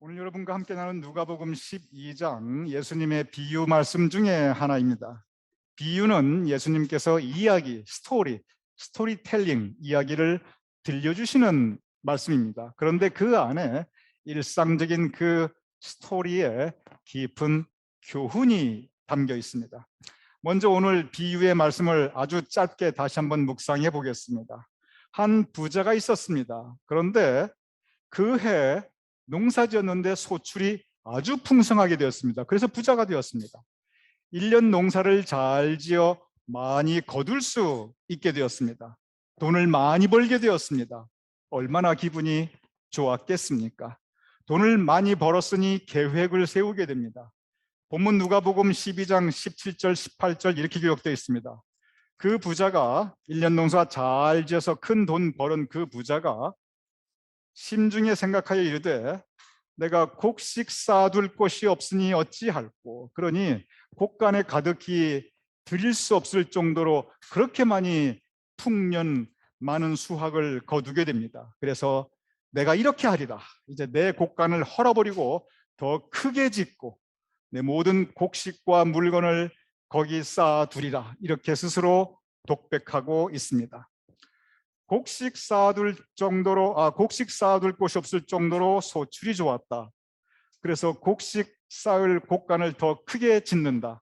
오늘 여러분과 함께 나눈 누가복음 12장 예수님의 비유 말씀 중에 하나입니다. 비유는 예수님께서 이야기, 스토리텔링 이야기를 들려주시는 말씀입니다. 그런데 그 안에 일상적인 그 스토리에 깊은 교훈이 담겨 있습니다. 먼저 오늘 비유의 말씀을 아주 짧게 다시 한번 묵상해 보겠습니다. 한 부자가 있었습니다. 그런데 그 해 농사 지었는데 소출이 아주 풍성하게 되었습니다. 그래서 부자가 되었습니다. 1년 농사를 잘 지어 많이 거둘 수 있게 되었습니다. 돈을 많이 벌게 되었습니다. 얼마나 기분이 좋았겠습니까? 돈을 많이 벌었으니 계획을 세우게 됩니다. 본문 누가복음 12장 17절 18절 이렇게 기록되어 있습니다. 그 부자가 1년 농사 잘 지어서 큰 돈 벌은 그 부자가 심중에 생각하여 이르되 내가 곡식 쌓아둘 곳이 없으니 어찌할꼬. 그러니 곡간에 가득히 드릴 수 없을 정도로 그렇게 많이 풍년 많은 수확을 거두게 됩니다. 그래서 내가 이렇게 하리라. 이제 내 곡간을 헐어버리고 더 크게 짓고 내 모든 곡식과 물건을 거기 쌓아두리라. 이렇게 스스로 독백하고 있습니다. 곡식 쌓아둘 곳이 없을 정도로 소출이 좋았다. 그래서 곡식 쌓을 곡간을 더 크게 짓는다.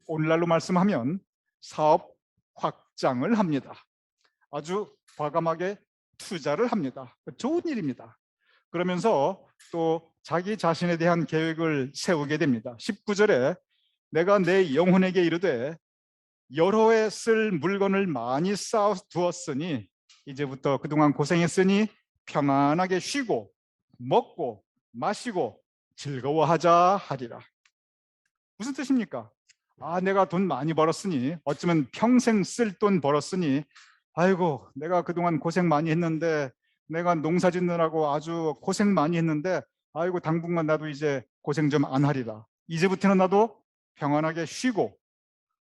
오늘날로 말씀하면 사업 확장을 합니다. 아주 과감하게 투자를 합니다. 좋은 일입니다. 그러면서 또 자기 자신에 대한 계획을 세우게 됩니다. 19절에 내가 내 영혼에게 이르되 여러 해 쓸 물건을 많이 쌓아 두었으니 이제부터 그동안 고생했으니 평안하게 쉬고 먹고 마시고 즐거워하자 하리라. 무슨 뜻입니까? 내가 돈 많이 벌었으니, 어쩌면 평생 쓸 돈 벌었으니, 아이고 내가 그동안 고생 많이 했는데, 내가 농사 짓느라고 아주 고생 많이 했는데, 아이고 당분간 나도 이제 고생 좀 안 하리라. 이제부터는 나도 평안하게 쉬고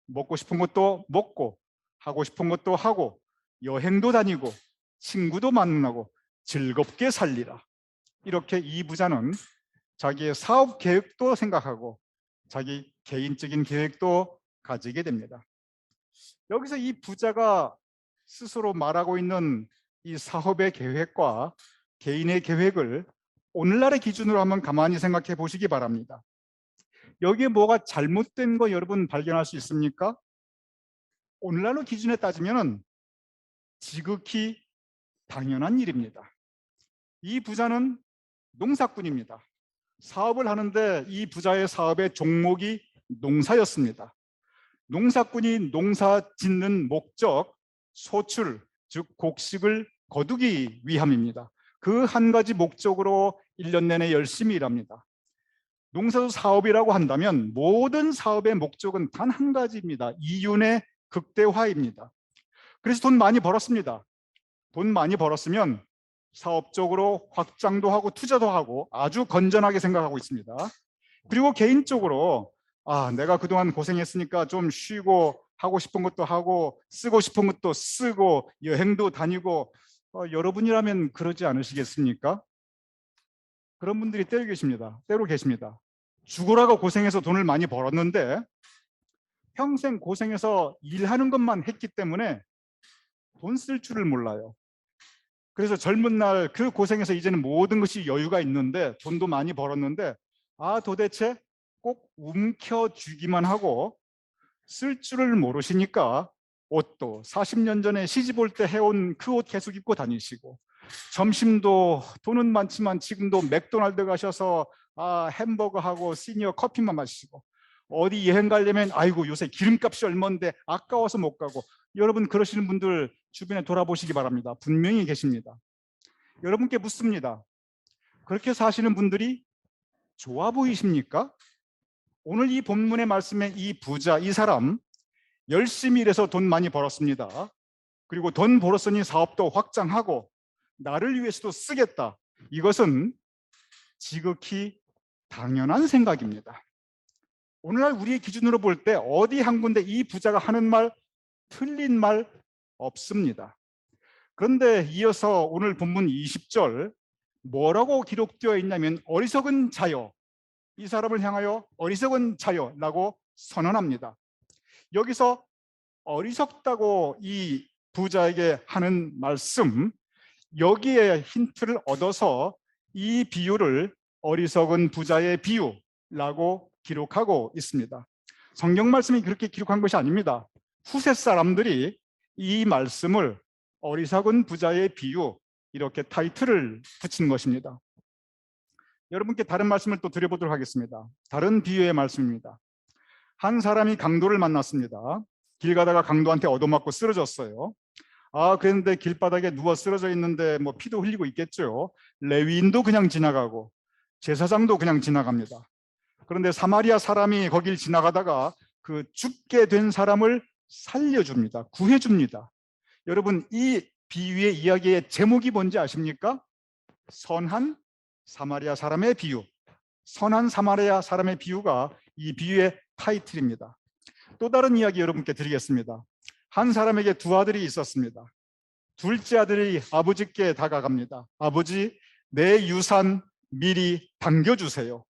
먹고 싶은 것도 먹고 하고 싶은 것도 하고 여행도 다니고 친구도 만나고 즐겁게 살리라. 이렇게 이 부자는 자기의 사업 계획도 생각하고 자기 개인적인 계획도 가지게 됩니다. 여기서 이 부자가 스스로 말하고 있는 이 사업의 계획과 개인의 계획을 오늘날의 기준으로 한번 가만히 생각해 보시기 바랍니다. 여기에 뭐가 잘못된 거 여러분 발견할 수 있습니까? 오늘날로 기준에 따지면 지극히 당연한 일입니다. 이 부자는 농사꾼입니다. 사업을 하는데 이 부자의 사업의 종목이 농사였습니다. 농사꾼이 농사 짓는 목적, 소출, 즉 곡식을 거두기 위함입니다. 그 한 가지 목적으로 1년 내내 열심히 일합니다. 농사도 사업이라고 한다면 모든 사업의 목적은 단 한 가지입니다. 이윤의 극대화입니다. 그래서 돈 많이 벌었습니다. 돈 많이 벌었으면 사업적으로 확장도 하고 투자도 하고 아주 건전하게 생각하고 있습니다. 그리고 개인적으로 내가 그동안 고생했으니까 좀 쉬고 하고 싶은 것도 하고 쓰고 싶은 것도 쓰고 여행도 다니고 여러분이라면 그러지 않으시겠습니까? 그런 분들이 때로 계십니다. 죽으라고 고생해서 돈을 많이 벌었는데 평생 고생해서 일하는 것만 했기 때문에 돈 쓸 줄을 몰라요. 그래서 젊은 날 그 고생해서 이제는 모든 것이 여유가 있는데 돈도 많이 벌었는데 도대체 꼭 움켜쥐기만 하고 쓸 줄을 모르시니까 옷도 40년 전에 시집 올 때 해온 그 옷 계속 입고 다니시고 점심도 돈은 많지만 지금도 맥도날드 가셔서 햄버거하고 시니어 커피만 마시고 어디 여행 가려면 아이고 요새 기름값이 얼만데 아까워서 못 가고 여러분 그러시는 분들 주변에 돌아보시기 바랍니다. 분명히 계십니다. 여러분께 묻습니다. 그렇게 사시는 분들이 좋아 보이십니까? 오늘 이 본문의 말씀에 이 부자, 이 사람 열심히 일해서 돈 많이 벌었습니다. 그리고 돈 벌었으니 사업도 확장하고 나를 위해서도 쓰겠다. 이것은 지극히 당연한 생각입니다. 오늘날 우리의 기준으로 볼 때 어디 한 군데 이 부자가 하는 말 틀린 말 없습니다. 그런데 이어서 오늘 본문 20절 뭐라고 기록되어 있냐면 어리석은 자여, 이 사람을 향하여 어리석은 자여라고 선언합니다. 여기서 어리석다고 이 부자에게 하는 말씀, 여기에 힌트를 얻어서 이 비유를 어리석은 부자의 비유라고 기록하고 있습니다. 성경 말씀이 그렇게 기록한 것이 아닙니다. 후세 사람들이 이 말씀을 어리석은 부자의 비유, 이렇게 타이틀을 붙인 것입니다. 여러분께 다른 말씀을 또 드려보도록 하겠습니다. 다른 비유의 말씀입니다. 한 사람이 강도를 만났습니다. 길 가다가 강도한테 얻어맞고 쓰러졌어요. 그런데 길바닥에 누워 쓰러져 있는데 뭐 피도 흘리고 있겠죠. 레위인도 그냥 지나가고 제사장도 그냥 지나갑니다. 그런데 사마리아 사람이 거길 지나가다가 그 죽게 된 사람을 살려줍니다. 구해줍니다. 여러분, 이 비유의 이야기의 제목이 뭔지 아십니까? 선한 사마리아 사람의 비유. 선한 사마리아 사람의 비유가 이 비유의 타이틀입니다. 또 다른 이야기 여러분께 드리겠습니다. 한 사람에게 두 아들이 있었습니다. 둘째 아들이 아버지께 다가갑니다. 아버지, 내 유산 미리 당겨주세요.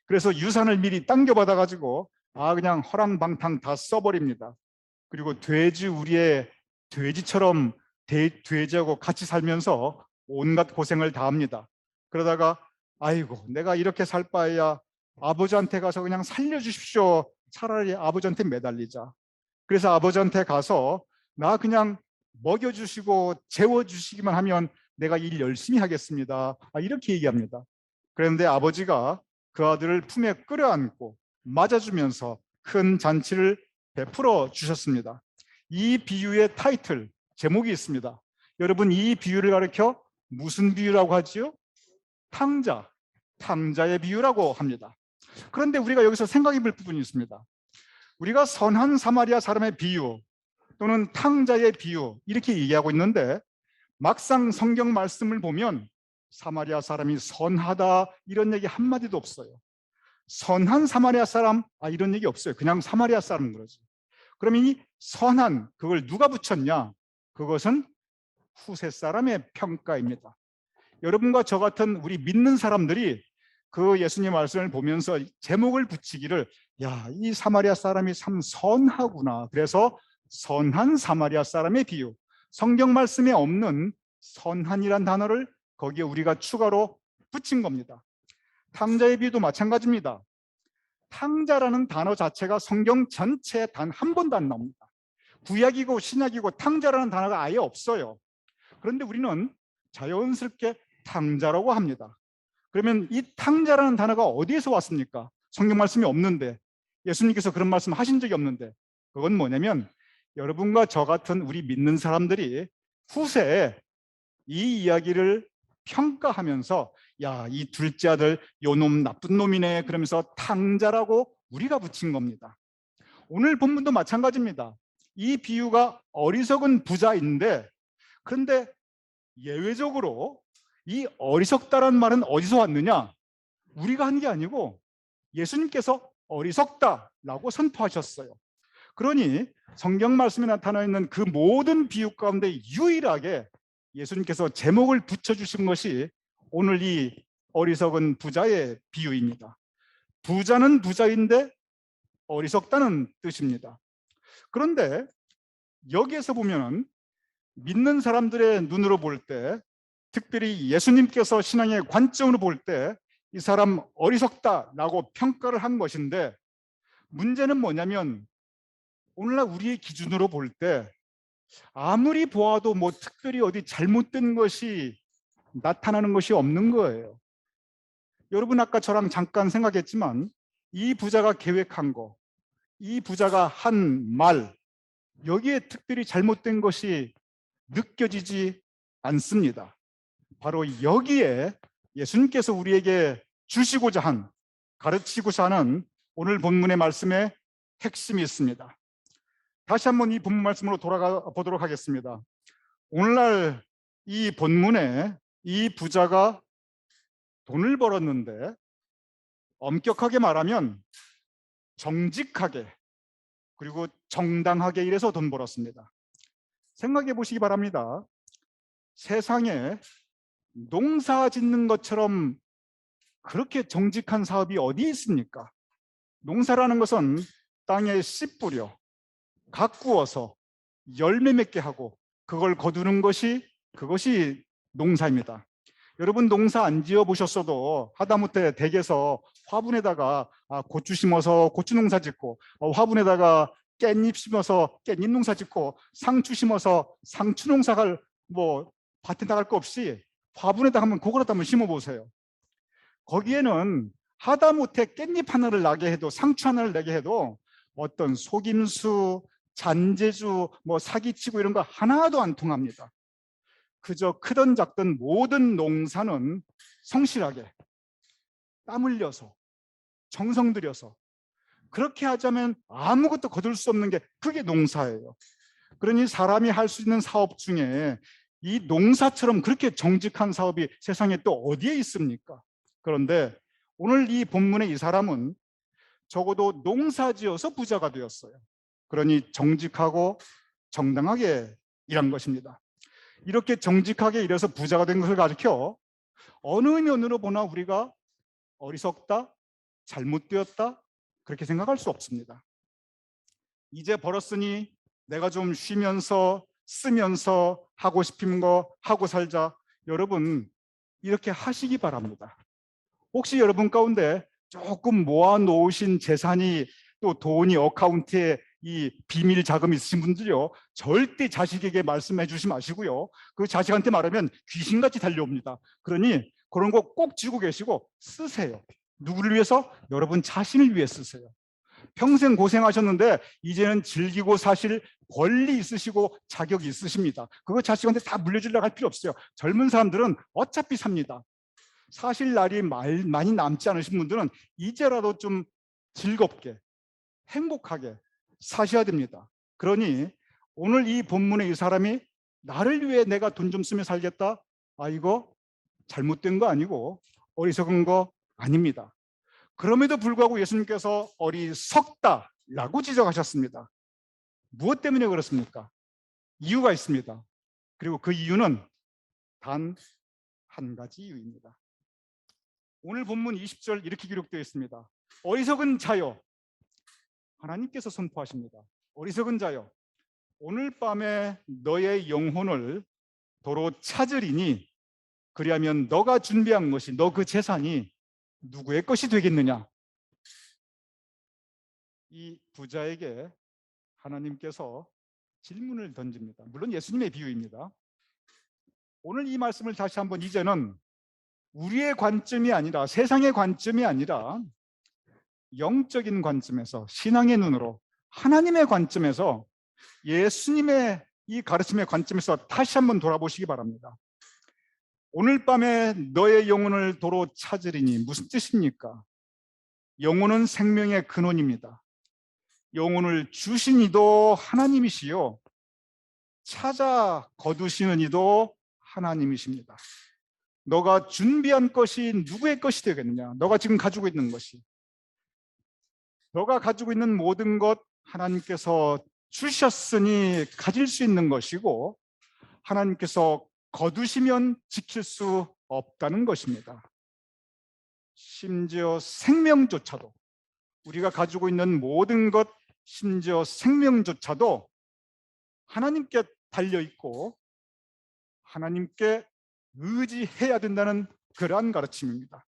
그래서 유산을 미리 당겨받아가지고 그냥 허랑방탕 다 써버립니다. 그리고 우리의 돼지처럼 돼지하고 같이 살면서 온갖 고생을 다 합니다. 그러다가 아이고, 내가 이렇게 살 바에야 아버지한테 가서 그냥 살려주십시오. 차라리 아버지한테 매달리자. 그래서 아버지한테 가서 나 그냥 먹여주시고 재워주시기만 하면 내가 일 열심히 하겠습니다. 이렇게 얘기합니다. 그런데 아버지가 그 아들을 품에 끌어안고 맞아주면서 큰 잔치를 베풀어 주셨습니다. 이 비유의 타이틀, 제목이 있습니다. 여러분, 이 비유를 가리켜 무슨 비유라고 하지요? 탕자의 비유라고 합니다. 그런데 우리가 여기서 생각해 볼 부분이 있습니다. 우리가 선한 사마리아 사람의 비유 또는 탕자의 비유 이렇게 얘기하고 있는데, 막상 성경 말씀을 보면 사마리아 사람이 선하다 이런 얘기 한마디도 없어요. 선한 사마리아 사람 이런 얘기 없어요. 그냥 사마리아 사람은 그러지. 그러면 이 선한, 그걸 누가 붙였냐? 그것은 후세 사람의 평가입니다. 여러분과 저 같은 우리 믿는 사람들이 그 예수님 말씀을 보면서 제목을 붙이기를, 이 사마리아 사람이 참 선하구나. 그래서 선한 사마리아 사람의 비유, 성경 말씀에 없는 선한이란 단어를 거기에 우리가 추가로 붙인 겁니다. 탕자의 비유도 마찬가지입니다. 탕자라는 단어 자체가 성경 전체에 단 한 번도 안 나옵니다. 구약이고 신약이고 탕자라는 단어가 아예 없어요. 그런데 우리는 자연스럽게 탕자라고 합니다. 그러면 이 탕자라는 단어가 어디에서 왔습니까? 성경 말씀이 없는데, 예수님께서 그런 말씀 하신 적이 없는데, 그건 뭐냐면 여러분과 저 같은 우리 믿는 사람들이 후세에 이 이야기를 평가하면서 이 둘째 아들 요놈 나쁜 놈이네 그러면서 탕자라고 우리가 붙인 겁니다. 오늘 본문도 마찬가지입니다. 이 비유가 어리석은 부자인데, 그런데 예외적으로 이 어리석다라는 말은 어디서 왔느냐? 우리가 한 게 아니고 예수님께서 어리석다라고 선포하셨어요. 그러니 성경 말씀에 나타나 있는 그 모든 비유 가운데 유일하게 예수님께서 제목을 붙여주신 것이 오늘 이 어리석은 부자의 비유입니다. 부자는 부자인데 어리석다는 뜻입니다. 그런데 여기에서 보면 믿는 사람들의 눈으로 볼 때, 특별히 예수님께서 신앙의 관점으로 볼 때 이 사람 어리석다라고 평가를 한 것인데, 문제는 뭐냐면 오늘날 우리의 기준으로 볼 때 아무리 보아도 뭐 특별히 어디 잘못된 것이 나타나는 것이 없는 거예요. 여러분 아까 저랑 잠깐 생각했지만 이 부자가 계획한 거, 이 부자가 한 말, 여기에 특별히 잘못된 것이 느껴지지 않습니다. 바로 여기에 예수님께서 우리에게 주시고자 한, 가르치고자 하는 오늘 본문의 말씀에 핵심이 있습니다. 다시 한번 이 본문 말씀으로 돌아가 보도록 하겠습니다. 오늘날 이 본문에 이 부자가 돈을 벌었는데, 엄격하게 말하면 정직하게 그리고 정당하게 일해서 돈 벌었습니다. 생각해 보시기 바랍니다. 세상에 농사 짓는 것처럼 그렇게 정직한 사업이 어디에 있습니까? 농사라는 것은 땅에 씨 뿌려 가꾸어서 열매 맺게 하고 그걸 거두는 것이 그것이 농사입니다. 여러분 농사 안 지어 보셨어도 하다못해 댁에서 화분에다가 고추 심어서 고추 농사 짓고 화분에다가 깻잎 심어서 깻잎 농사 짓고 상추 심어서 상추 농사를 뭐 밭에 나갈 거 없이 화분에다 그거라도 한번 심어 보세요. 거기에는 하다못해 깻잎 하나를 나게 해도 상추 하나를 내게 해도 어떤 속임수, 잔재주, 뭐 사기치고 이런 거 하나도 안 통합니다. 그저 크든 작든 모든 농사는 성실하게 땀 흘려서 정성 들여서 그렇게 하자면 아무것도 거둘 수 없는 게 그게 농사예요. 그러니 사람이 할 수 있는 사업 중에 이 농사처럼 그렇게 정직한 사업이 세상에 또 어디에 있습니까? 그런데 오늘 이 본문의 이 사람은 적어도 농사지어서 부자가 되었어요. 그러니 정직하고 정당하게 일한 것입니다. 이렇게 정직하게 일해서 부자가 된 것을 가리켜 어느 면으로 보나 우리가 어리석다, 잘못되었다 그렇게 생각할 수 없습니다. 이제 벌었으니 내가 좀 쉬면서 쓰면서 하고 싶은 거 하고 살자. 여러분 이렇게 하시기 바랍니다. 혹시 여러분 가운데 조금 모아놓으신 재산이 또 돈이 어카운트에 이 비밀 자금이 있으신 분들요, 절대 자식에게 말씀해 주지 마시고요. 그 자식한테 말하면 귀신같이 달려옵니다. 그러니 그런 거 꼭 쥐고 계시고 쓰세요. 누구를 위해서? 여러분 자신을 위해 쓰세요. 평생 고생하셨는데 이제는 즐기고 사실 권리 있으시고 자격이 있으십니다. 그거 자식한테 다 물려주려고 할 필요 없어요. 젊은 사람들은 어차피 삽니다. 사실 날이 많이 남지 않으신 분들은 이제라도 좀 즐겁게 행복하게 사셔야 됩니다. 그러니 오늘 이 본문의 이 사람이 나를 위해 내가 돈 좀 쓰며 살겠다, 이거 잘못된 거 아니고 어리석은 거 아닙니다. 그럼에도 불구하고 예수님께서 어리석다라고 지적하셨습니다. 무엇 때문에 그렇습니까? 이유가 있습니다. 그리고 그 이유는 단 한 가지 이유입니다. 오늘 본문 20절 이렇게 기록되어 있습니다. 어리석은 자여, 하나님께서 선포하십니다. 어리석은 자여, 오늘 밤에 너의 영혼을 도로 찾으리니 그리하면 너가 준비한 것이, 너 그 재산이 누구의 것이 되겠느냐? 이 부자에게 하나님께서 질문을 던집니다. 물론 예수님의 비유입니다. 오늘 이 말씀을 다시 한번 이제는 우리의 관점이 아니라, 세상의 관점이 아니라 영적인 관점에서, 신앙의 눈으로 하나님의 관점에서, 예수님의 이 가르침의 관점에서 다시 한번 돌아보시기 바랍니다. 오늘 밤에 너의 영혼을 도로 찾으리니 무슨 뜻입니까? 영혼은 생명의 근원입니다. 영혼을 주신 이도 하나님이시요 찾아 거두시는 이도 하나님이십니다. 너가 준비한 것이 누구의 것이 되겠느냐? 너가 지금 가지고 있는 것이, 너가 가지고 있는 모든 것 하나님께서 주셨으니 가질 수 있는 것이고 하나님께서 거두시면 지킬 수 없다는 것입니다. 심지어 생명조차도, 우리가 가지고 있는 모든 것, 심지어 생명조차도 하나님께 달려있고 하나님께 의지해야 된다는 그러한 가르침입니다.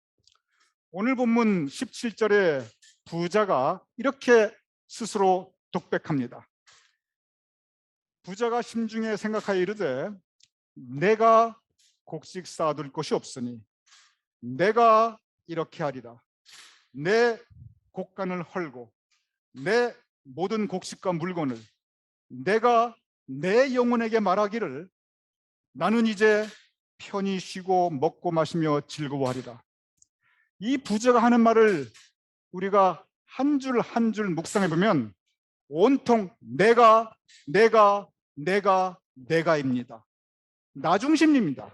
오늘 본문 17절에 부자가 이렇게 스스로 독백합니다. 부자가 심중에 생각하여 이르되 내가 곡식 쌓아둘 곳이 없으니 내가 이렇게 하리라. 내 곡간을 헐고 내 모든 곡식과 물건을 내가 내 영혼에게 말하기를 나는 이제 편히 쉬고 먹고 마시며 즐거워하리라. 이 부자가 하는 말을 우리가 한 줄 한 줄 묵상해 보면 온통 내가입니다. 나 중심입니다.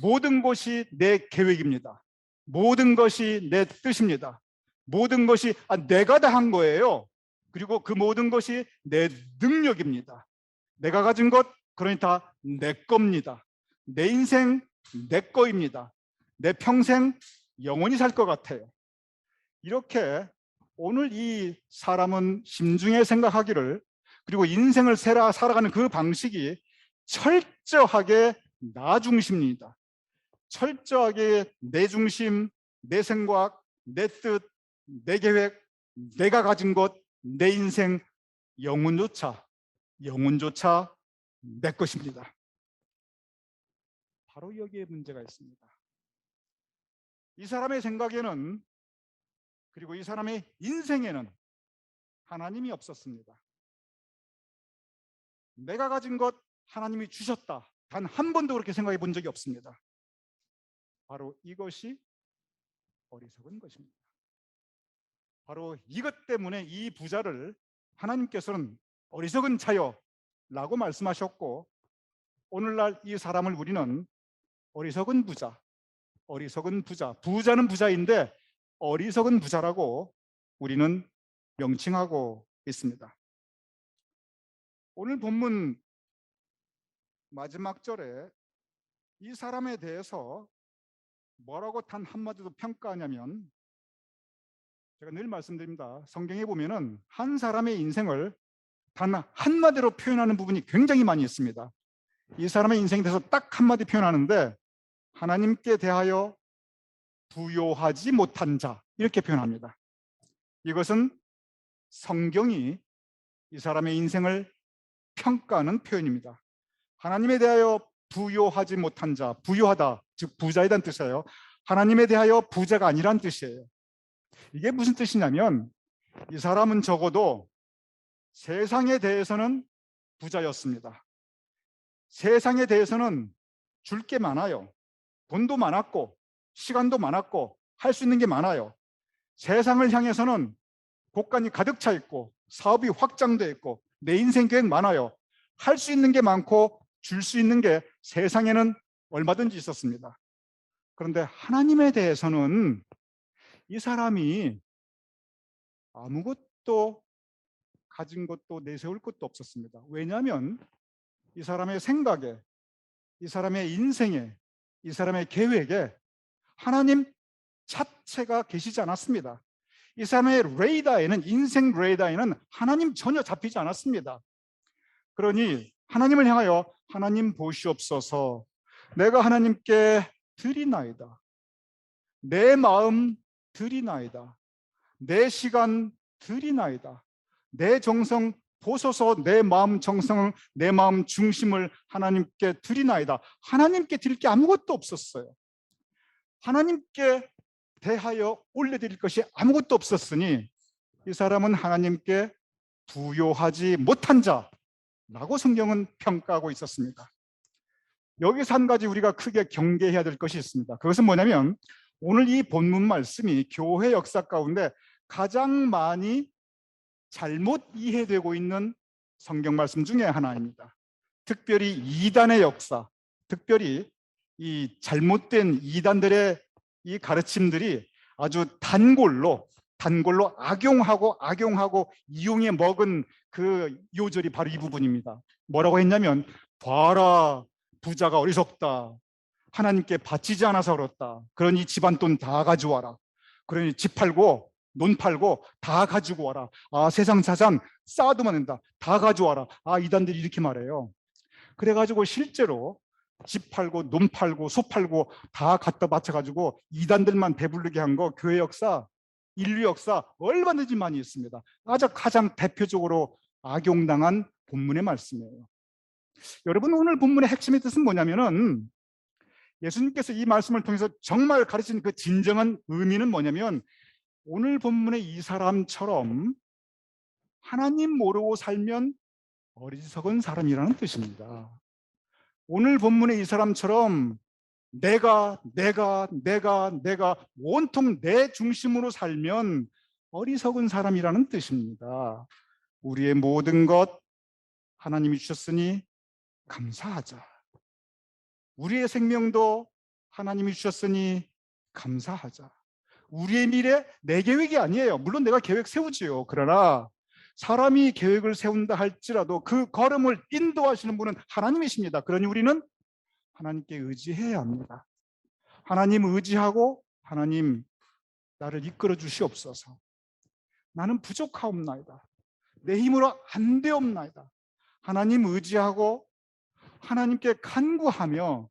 모든 것이 내 계획입니다. 모든 것이 내 뜻입니다. 모든 것이 내가 다 한 거예요. 그리고 그 모든 것이 내 능력입니다. 내가 가진 것, 그러니 다 내 겁니다. 내 인생 내 거입니다. 내 평생 영원히 살 것 같아요. 이렇게 오늘 이 사람은 심중에 생각하기를, 그리고 인생을 살아가는 그 방식이 철저하게 나 중심입니다. 철저하게 내 중심, 내 생각, 내 뜻, 내 계획, 내가 가진 것, 내 인생, 영혼조차 내 것입니다. 바로 여기에 문제가 있습니다. 이 사람의 생각에는, 그리고 이 사람의 인생에는 하나님이 없었습니다. 내가 가진 것 하나님이 주셨다. 단 한 번도 그렇게 생각해 본 적이 없습니다. 바로 이것이 어리석은 것입니다. 바로 이것 때문에 이 부자를 하나님께서는 어리석은 자여라고 말씀하셨고, 오늘날 이 사람을 우리는 어리석은 부자, 부자는 부자인데 어리석은 부자라고 우리는 명칭하고 있습니다. 오늘 본문 마지막 절에 이 사람에 대해서 뭐라고 단 한마디도 평가하냐면, 제가 늘 말씀드립니다. 성경에 보면은 한 사람의 인생을 단 한마디로 표현하는 부분이 굉장히 많이 있습니다. 이 사람의 인생에 대해서 딱 한마디 표현하는데, 하나님께 대하여 부요하지 못한 자, 이렇게 표현합니다. 이것은 성경이 이 사람의 인생을 평가하는 표현입니다. 하나님에 대하여 부요하지 못한 자, 부요하다, 즉 부자이란 뜻이에요. 하나님에 대하여 부자가 아니란 뜻이에요. 이게 무슨 뜻이냐면, 이 사람은 적어도 세상에 대해서는 부자였습니다. 세상에 대해서는 줄 게 많아요. 돈도 많았고 시간도 많았고 할 수 있는 게 많아요. 세상을 향해서는 곳간이 가득 차 있고 사업이 확장돼 있고 내 인생 계획 많아요. 할 수 있는 게 많고 줄 수 있는 게 세상에는 얼마든지 있었습니다. 그런데 하나님에 대해서는 이 사람이 아무것도 가진 것도 내세울 것도 없었습니다. 왜냐하면 이 사람의 생각에, 이 사람의 인생에, 이 사람의 계획에 하나님 자체가 계시지 않았습니다. 이 사람의 레이더에는, 인생 레이더에는 하나님 전혀 잡히지 않았습니다. 그러니 하나님을 향하여 하나님 보시옵소서, 내가 하나님께 드리나이다, 내 마음 드리나이다, 내 시간 드리나이다, 내 정성 보소서, 내 마음 정성을, 내 마음 중심을 하나님께 드리나이다. 하나님께 드릴 게 아무것도 없었어요. 하나님께 대하여 올려드릴 것이 아무것도 없었으니 이 사람은 하나님께 부요하지 못한 자라고 성경은 평가하고 있었습니다. 여기서 한 가지 우리가 크게 경계해야 될 것이 있습니다. 그것은 뭐냐면, 오늘 이 본문 말씀이 교회 역사 가운데 가장 많이 잘못 이해되고 있는 성경 말씀 중에 하나입니다. 특별히 이단의 역사, 특별히 이 잘못된 이단들의 이 가르침들이 아주 단골로 악용하고 이용해 먹은 그 요절이 바로 이 부분입니다. 뭐라고 했냐면, 봐라, 부자가 어리석다, 하나님께 바치지 않아서 그렇다, 그러니 집안 돈 다 가져와라, 그러니 집 팔고 논 팔고 다 가지고 와라, 아 세상 자산 쌓아두면 된다, 다 가져와라, 아 이단들이 이렇게 말해요. 그래가지고 실제로 집 팔고 논 팔고 소 팔고 다 갖다 바쳐가지고 이단들만 배부르게 한 거, 교회 역사, 인류 역사 얼마든지 많이 있습니다. 가장 대표적으로 악용당한 본문의 말씀이에요. 여러분, 오늘 본문의 핵심의 뜻은 뭐냐면은, 예수님께서 이 말씀을 통해서 정말 가르친 그 진정한 의미는 뭐냐면, 오늘 본문의 이 사람처럼 하나님 모르고 살면 어리석은 사람이라는 뜻입니다. 오늘 본문의 이 사람처럼 내가 온통 내 중심으로 살면 어리석은 사람이라는 뜻입니다. 우리의 모든 것 하나님이 주셨으니 감사하자. 우리의 생명도 하나님이 주셨으니 감사하자. 우리의 미래 내 계획이 아니에요. 물론 내가 계획 세우지요. 그러나 사람이 계획을 세운다 할지라도 그 걸음을 인도하시는 분은 하나님이십니다. 그러니 우리는 하나님께 의지해야 합니다. 하나님 의지하고 하나님 나를 이끌어 주시옵소서. 나는 부족하옵나이다. 내 힘으로 안 되옵나이다. 하나님 의지하고 하나님께 간구하며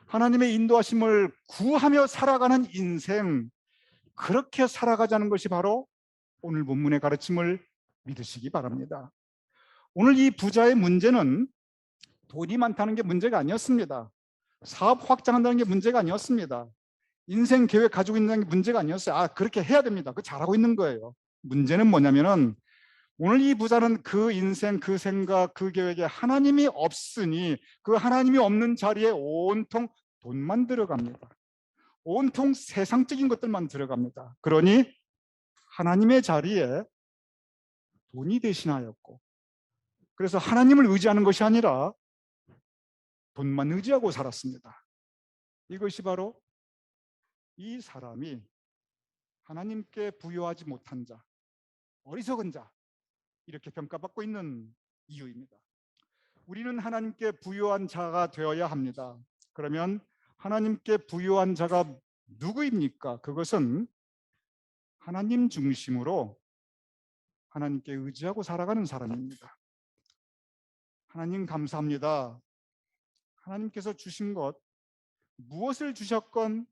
하나님의 인도하심을 구하며 살아가는 인생, 그렇게 살아가자는 것이 바로 오늘 본문의 가르침을 믿으시기 바랍니다. 오늘 이 부자의 문제는 돈이 많다는 게 문제가 아니었습니다. 사업 확장한다는 게 문제가 아니었습니다. 인생 계획 가지고 있는 게 문제가 아니었어요. 그렇게 해야 됩니다. 그 잘하고 있는 거예요. 문제는 뭐냐면은 오늘 이 부자는 그 인생, 그 생각, 그 계획에 하나님이 없으니 그 하나님이 없는 자리에 온통 돈만 들어갑니다. 온통 세상적인 것들만 들어갑니다. 그러니 하나님의 자리에 돈이 대신하였고, 그래서 하나님을 의지하는 것이 아니라 돈만 의지하고 살았습니다. 이것이 바로 이 사람이 하나님께 부여하지 못한 자, 어리석은 자, 이렇게 평가받고 있는 이유입니다. 우리는 하나님께 부여한 자가 되어야 합니다. 그러면 하나님께 부여한 자가 누구입니까? 그것은 하나님 중심으로 하나님께 의지하고 살아가는 사람입니다. 하나님 감사합니다. 하나님께서 주신 것, 무엇을 주셨건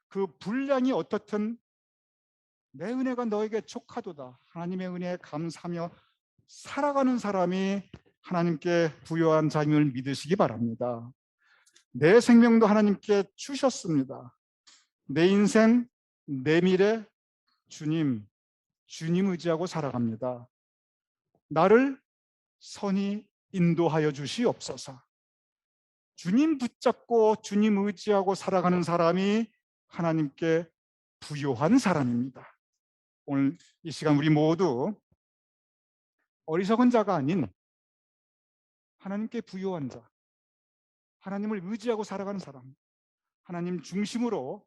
그 분량이 어떻든 내 은혜가 너에게 족하도다. 하나님의 은혜에 감사하며 살아가는 사람이 하나님께 부여한 자임을 믿으시기 바랍니다. 내 생명도 하나님께 주셨습니다. 내 인생, 내 미래, 주님 의지하고 살아갑니다. 나를 선히 인도하여 주시옵소서. 주님 붙잡고 주님 의지하고 살아가는 사람이 하나님께 부요한 사람입니다. 오늘 이 시간 우리 모두 어리석은 자가 아닌 하나님께 부요한 자, 하나님을 의지하고 살아가는 사람, 하나님 중심으로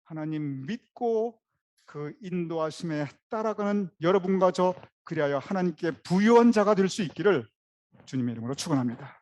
하나님 믿고 그 인도하심에 따라가는 여러분과 저, 그리하여 하나님께 부요한 자가 될 수 있기를 주님의 이름으로 축원합니다.